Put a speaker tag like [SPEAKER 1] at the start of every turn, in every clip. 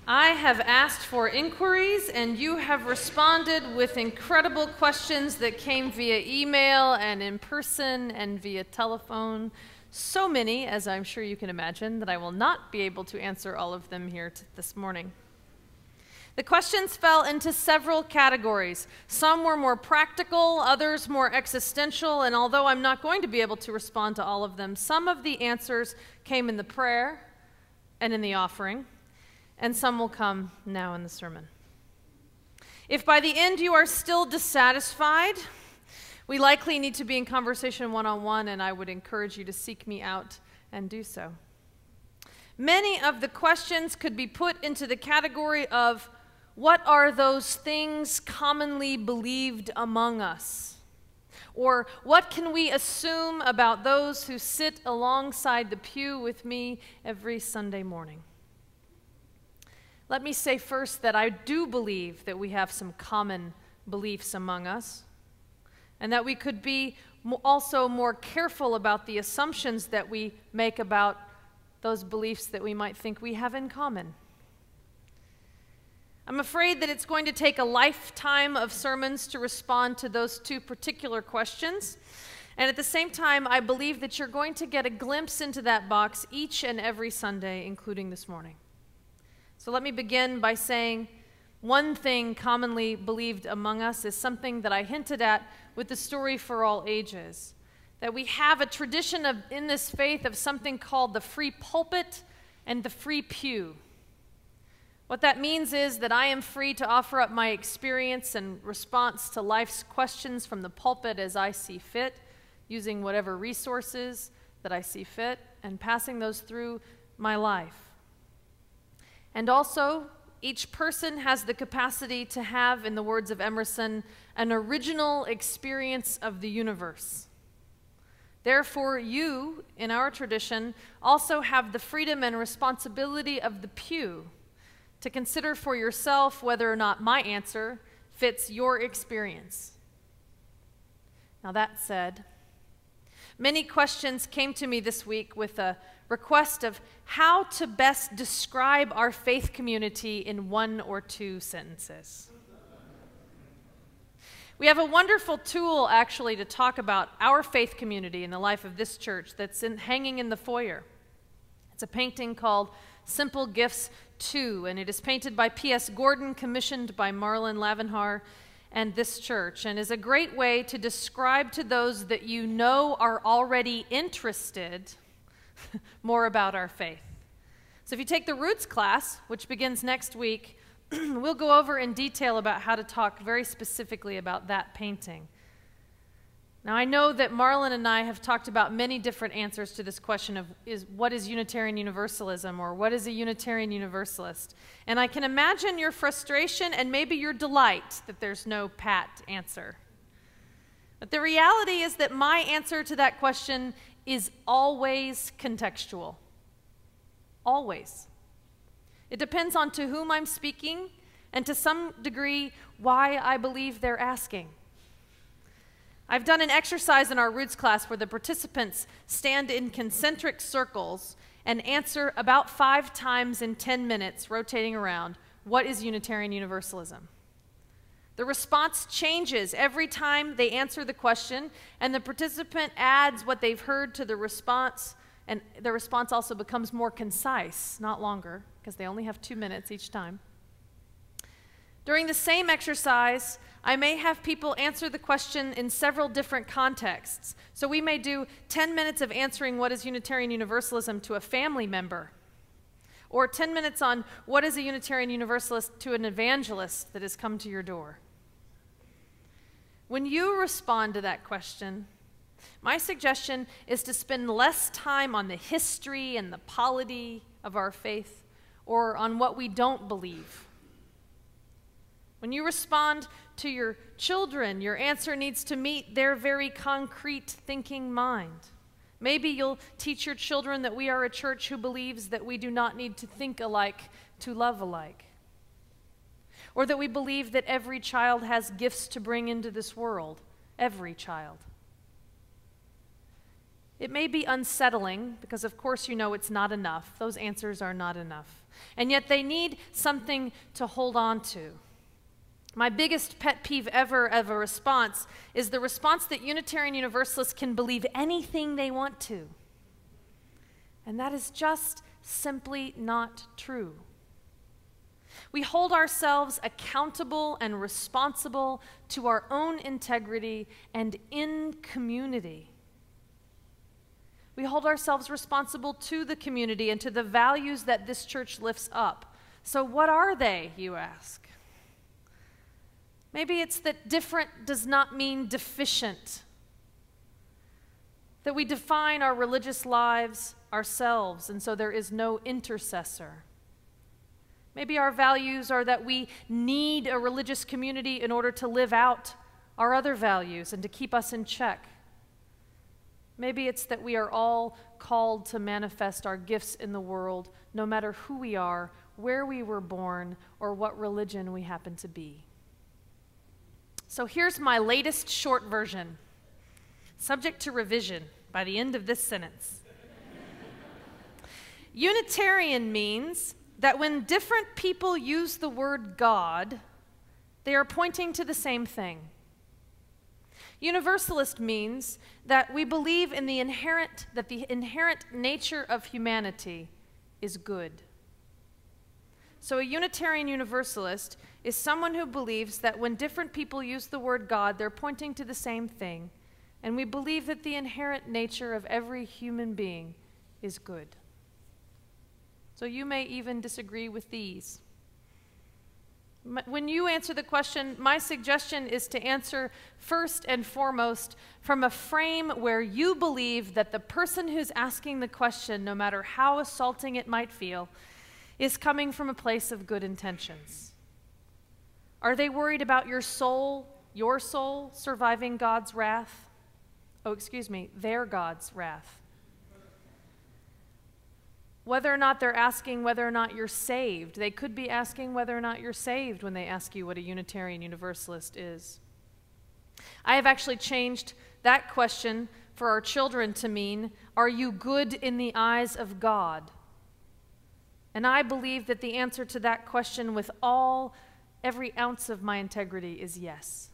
[SPEAKER 1] I have asked for inquiries, and you have responded with incredible questions that came via email and in person and via telephone. So many, as I'm sure you can imagine, that I will not be able to answer all of them here this morning. The questions fell into several categories. Some were more practical, others more existential, and although I'm not going to be able to respond to all of them, some of the answers came in the prayer and in the offering, and some will come now in the sermon. If by the end you are still dissatisfied, we likely need to be in conversation one-on-one, and I would encourage you to seek me out and do so. Many of the questions could be put into the category of, what are those things commonly believed among us? Or what can we assume about those who sit alongside the pew with me every Sunday morning? Let me say first that I do believe that we have some common beliefs among us, and that we could be also more careful about the assumptions that we make about those beliefs that we might think we have in common. I'm afraid that it's going to take a lifetime of sermons to respond to those two particular questions, and at the same time, I believe that you're going to get a glimpse into that box each and every Sunday, including this morning. So let me begin by saying one thing commonly believed among us is something that I hinted at with the story for all ages, that we have a tradition in this faith of something called the free pulpit and the free pew. What that means is that I am free to offer up my experience and response to life's questions from the pulpit as I see fit, using whatever resources that I see fit, and passing those through my life. And also, each person has the capacity to have, in the words of Emerson, an original experience of the universe. Therefore, you, in our tradition, also have the freedom and responsibility of the pew to consider for yourself whether or not my answer fits your experience. Now that said, many questions came to me this week with a request of how to best describe our faith community in one or two sentences. We have a wonderful tool, actually, to talk about our faith community in the life of this church that's hanging in the foyer. It's a painting called Simple Gifts 2, and it is painted by P.S. Gordon, commissioned by Marlon Lavenhar and this church, and is a great way to describe to those that you know are already interested more about our faith. So if you take the Roots class, which begins next week, we'll go over in detail about how to talk very specifically about that painting. Now, I know that Marlon and I have talked about many different answers to this question of what is Unitarian Universalism, or what is a Unitarian Universalist? And I can imagine your frustration and maybe your delight that there's no pat answer. But the reality is that my answer to that question is always contextual. Always. It depends on to whom I'm speaking, and to some degree, why I believe they're asking. I've done an exercise in our Roots class where the participants stand in concentric circles and answer about 5 times in 10 minutes, rotating around, what is Unitarian Universalism? The response changes every time they answer the question, and the participant adds what they've heard to the response, and the response also becomes more concise, not longer, because they only have 2 minutes each time. During the same exercise, I may have people answer the question in several different contexts. So we may do 10 minutes of answering what is Unitarian Universalism to a family member, or 10 minutes on what is a Unitarian Universalist to an evangelist that has come to your door. When you respond to that question, my suggestion is to spend less time on the history and the polity of our faith, or on what we don't believe. When you respond to your children, your answer needs to meet their very concrete thinking mind. Maybe you'll teach your children that we are a church who believes that we do not need to think alike to love alike. Or that we believe that every child has gifts to bring into this world. Every child. It may be unsettling because, of course, you know it's not enough. Those answers are not enough. And yet they need something to hold on to. My biggest pet peeve ever of a response is the response that Unitarian Universalists can believe anything they want to. And that is just simply not true. We hold ourselves accountable and responsible to our own integrity and in community. We hold ourselves responsible to the community and to the values that this church lifts up. So what are they, you ask? Maybe it's that different does not mean deficient. That we define our religious lives ourselves, and so there is no intercessor. Maybe our values are that we need a religious community in order to live out our other values and to keep us in check. Maybe it's that we are all called to manifest our gifts in the world, no matter who we are, where we were born, or what religion we happen to be. So here's my latest short version, subject to revision by the end of this sentence. Unitarian means that when different people use the word God, they are pointing to the same thing. Universalist means that we believe in the inherent nature of humanity is good. So a Unitarian Universalist is someone who believes that when different people use the word God, they're pointing to the same thing, and we believe that the inherent nature of every human being is good. So you may even disagree with these. When you answer the question, my suggestion is to answer first and foremost from a frame where you believe that the person who's asking the question, no matter how assaulting it might feel, is coming from a place of good intentions. Are they worried about your soul surviving God's wrath? Their God's wrath. Whether or not they're asking whether or not you're saved. They could be asking whether or not you're saved when they ask you what a Unitarian Universalist is. I have actually changed that question for our children to mean, are you good in the eyes of God? And I believe that the answer to that question with every ounce of my integrity is yes.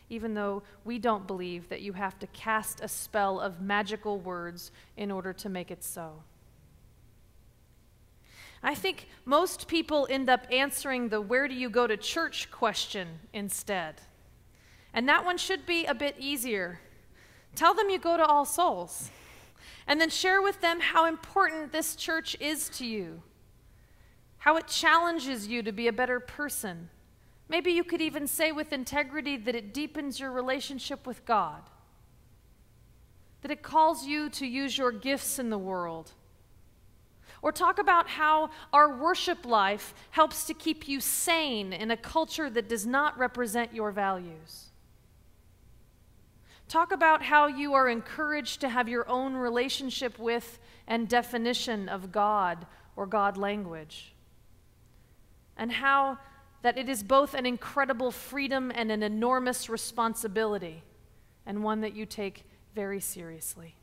[SPEAKER 1] Even though we don't believe that you have to cast a spell of magical words in order to make it so. I think most people end up answering the where do you go to church question instead. And that one should be a bit easier. Tell them you go to All Souls. And then share with them how important this church is to you. How it challenges you to be a better person. Maybe you could even say with integrity that it deepens your relationship with God. That it calls you to use your gifts in the world. Or talk about how our worship life helps to keep you sane in a culture that does not represent your values. Talk about how you are encouraged to have your own relationship with and definition of God or God language. And how that it is both an incredible freedom and an enormous responsibility, and one that you take very seriously.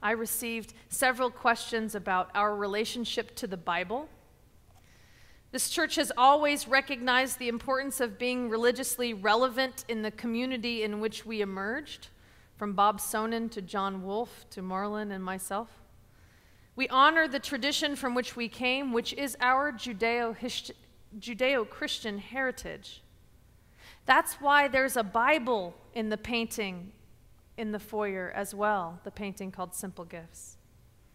[SPEAKER 1] I received several questions about our relationship to the Bible. This church has always recognized the importance of being religiously relevant in the community in which we emerged, from Bob Sonnen to John Wolfe to Marlon and myself. We honor the tradition from which we came, which is our Judeo-Christian heritage. That's why there's a Bible in the painting in the foyer as well, the painting called Simple Gifts.